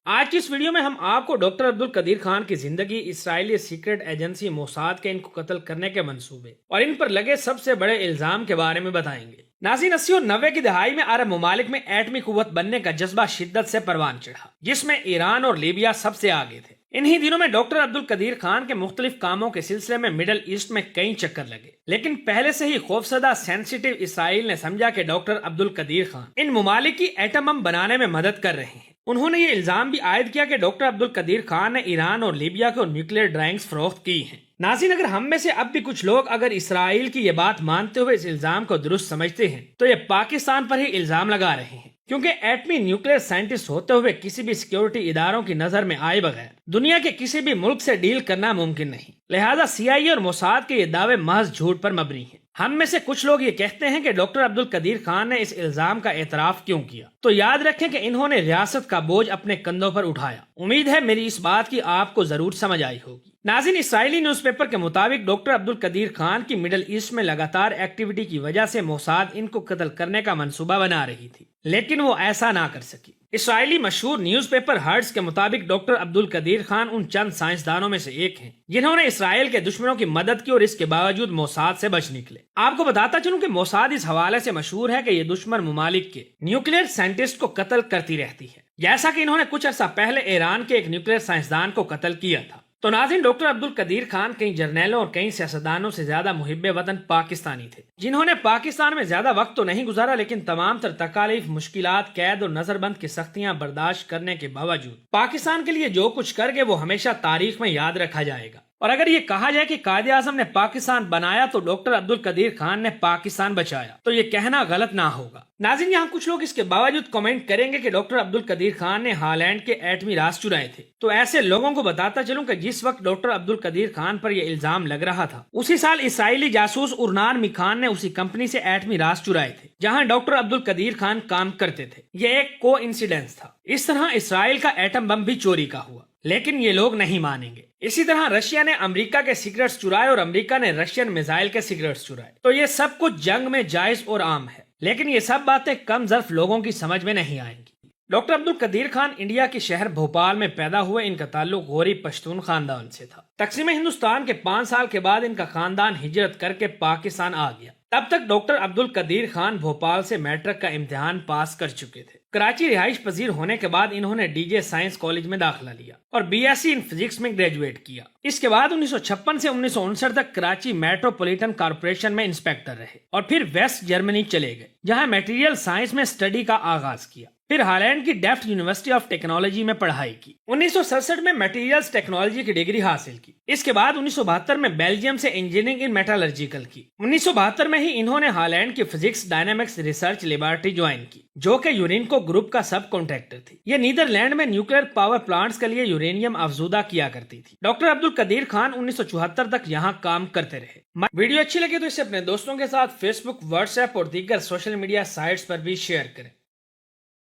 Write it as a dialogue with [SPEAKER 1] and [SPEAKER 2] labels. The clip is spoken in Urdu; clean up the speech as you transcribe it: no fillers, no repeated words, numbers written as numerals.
[SPEAKER 1] آج کی اس ویڈیو میں ہم آپ کو ڈاکٹر عبد القدیر خان کی زندگی، اسرائیلی سیکرٹ ایجنسی موساد کے ان کو قتل کرنے کے منصوبے اور ان پر لگے سب سے بڑے الزام کے بارے میں بتائیں گے۔ ناظرین، 80 اور 90 کی دہائی میں عرب ممالک میں ایٹمی قوت بننے کا جذبہ شدت سے پروان چڑھا، جس میں ایران اور لیبیا سب سے آگے تھے۔ انہی دنوں میں ڈاکٹر عبد القدیر خان کے مختلف کاموں کے سلسلے میں مڈل ایسٹ میں کئی چکر لگے، لیکن پہلے سے ہی خوفزدہ سینسیٹیو اسرائیل نے سمجھا کہ ڈاکٹر عبد القدیر خان ان ممالک کی ایٹم بم بنانے میں مدد کر رہے ہیں۔ انہوں نے یہ الزام بھی عائد کیا کہ ڈاکٹر عبد القدیر خان نے ایران اور لیبیا کو نیوکلیئر ڈرائنگز فروخت کی ہیں۔ ناظرین، اگر ہم میں سے اب بھی کچھ لوگ اگر اسرائیل کی یہ بات مانتے ہوئے اس الزام کو درست سمجھتے ہیں تو یہ پاکستان پر ہی الزام لگا رہے ہیں، کیونکہ ایٹمی نیوکلیئر سائنٹسٹ ہوتے ہوئے کسی بھی سیکیورٹی اداروں کی نظر میں آئے بغیر دنیا کے کسی بھی ملک سے ڈیل کرنا ممکن نہیں۔ لہٰذا CIA اور موساد کے یہ دعوے محض جھوٹ پر مبنی ہیں۔ ہم میں سے کچھ لوگ یہ کہتے ہیں کہ ڈاکٹر عبد القدیر خان نے اس الزام کا اعتراف کیوں کیا، تو یاد رکھیں کہ انہوں نے ریاست کا بوجھ اپنے کندھوں پر اٹھایا۔ امید ہے میری اس بات کی آپ کو ضرور سمجھ آئی ہوگی۔ ناظرین، اسرائیلی نیوز پیپر کے مطابق ڈاکٹر عبد القدیر خان کی مڈل ایسٹ میں لگاتار ایکٹیویٹی کی وجہ سے موساد ان کو قتل کرنے کا منصوبہ بنا رہی تھی، لیکن وہ ایسا نہ کر سکی۔ اسرائیلی مشہور نیوز پیپر ہرٹز کے مطابق ڈاکٹر عبد القدیر خان ان چند سائنسدانوں میں سے ایک ہیں جنہوں نے اسرائیل کے دشمنوں کی مدد کی اور اس کے باوجود موساد سے بچ نکلے۔ آپ کو بتاتا چلوں کہ موساد اس حوالے سے مشہور ہے کہ یہ دشمن ممالک کے نیوکلیئر سائنٹسٹ کو قتل کرتی رہتی ہے، جیسا کہ انہوں نے کچھ عرصہ پہلے ایران کے ایک نیوکلیئر سائنسدان کو قتل کیا تھا۔ تو ناظرین، ڈاکٹر عبد القدیر خان کئی جرنیلوں اور کئی سیاستدانوں سے زیادہ محب وطن پاکستانی تھے، جنہوں نے پاکستان میں زیادہ وقت تو نہیں گزارا، لیکن تمام تر تکالیف، مشکلات، قید اور نظر بند کی سختیاں برداشت کرنے کے باوجود پاکستان کے لیے جو کچھ کر گئے وہ ہمیشہ تاریخ میں یاد رکھا جائے گا۔ اور اگر یہ کہا جائے کہ قائد اعظم نے پاکستان بنایا تو ڈاکٹر عبد القدیر خان نے پاکستان بچایا، تو یہ کہنا غلط نہ ہوگا۔ ناظرین، یہاں کچھ لوگ اس کے باوجود کمنٹ کریں گے کہ ڈاکٹر عبد القدیر خان نے ہالینڈ کے ایٹمی راز چرائے تھے، تو ایسے لوگوں کو بتاتا چلوں کہ جس وقت ڈاکٹر عبد القدیر خان پر یہ الزام لگ رہا تھا، اسی سال اسرائیلی جاسوس ارنان میخان نے اسی کمپنی سے ایٹمی راز چرائے تھے جہاں ڈاکٹر عبد القدیر خان کام کرتے تھے۔ یہ ایک کو انسیڈنس تھا۔ اس طرح اسرائیل کا ایٹم بم بھی چوری کا ہوا، لیکن یہ لوگ نہیں مانیں گے۔ اسی طرح رشیا نے امریکہ کے سیکرٹس چرائے اور امریکہ نے رشین میزائل کے سیکرٹس چرائے۔ تو یہ سب کچھ جنگ میں جائز اور عام ہے، لیکن یہ سب باتیں کم ظرف لوگوں کی سمجھ میں نہیں آئیں گی۔ ڈاکٹر عبد القدیر خان انڈیا کے شہر بھوپال میں پیدا ہوئے۔ ان کا تعلق غوری پشتون خاندان سے تھا۔ تقسیم ہندوستان کے 5 سال کے بعد ان کا خاندان ہجرت کر کے پاکستان آ گیا۔ تب تک ڈاکٹر عبد القدیر خان بھوپال سے میٹرک کا امتحان پاس کر چکے تھے۔ کراچی رہائش پذیر ہونے کے بعد انہوں نے DJ سائنس کالج میں داخلہ لیا اور BSc ان فزکس میں گریجویٹ کیا۔ اس کے بعد 1956 سے 1959 تک کراچی میٹروپولیٹن کارپوریشن میں انسپیکٹر رہے اور پھر ویسٹ جرمنی چلے گئے، جہاں میٹیریل سائنس میں اسٹڈی کا آغاز کیا۔ پھر ہالینڈ کی ڈیفٹ یونیورسٹی آف ٹیکنالوجی میں پڑھائی کی۔ 1967 میں میٹیریلز ٹیکنالوجی کی ڈگری حاصل کی۔ اس کے بعد 1972 میں بیلجیم سے انجینئرنگ ان میٹالرجیکل کی۔ 1972 میں ہی انہوں نے ہالینڈ کی physics dynamics research laboratory join کی، جو کہ یورینکو گروپ کا سب کانٹریکٹر تھی۔ یہ نیدرلینڈ میں نیوکلیئر پاور پلانٹس کے لیے یورینیم افزودہ کیا کرتی تھی۔ ڈاکٹر عبد القدیر خان 1974 تک یہاں کام کرتے رہے۔ ویڈیو اچھی لگی تو اسے اپنے دوستوں کے ساتھ فیس بک، واٹس ایپ اور دیگر سوشل میڈیا سائٹس پر بھی شیئر کریں۔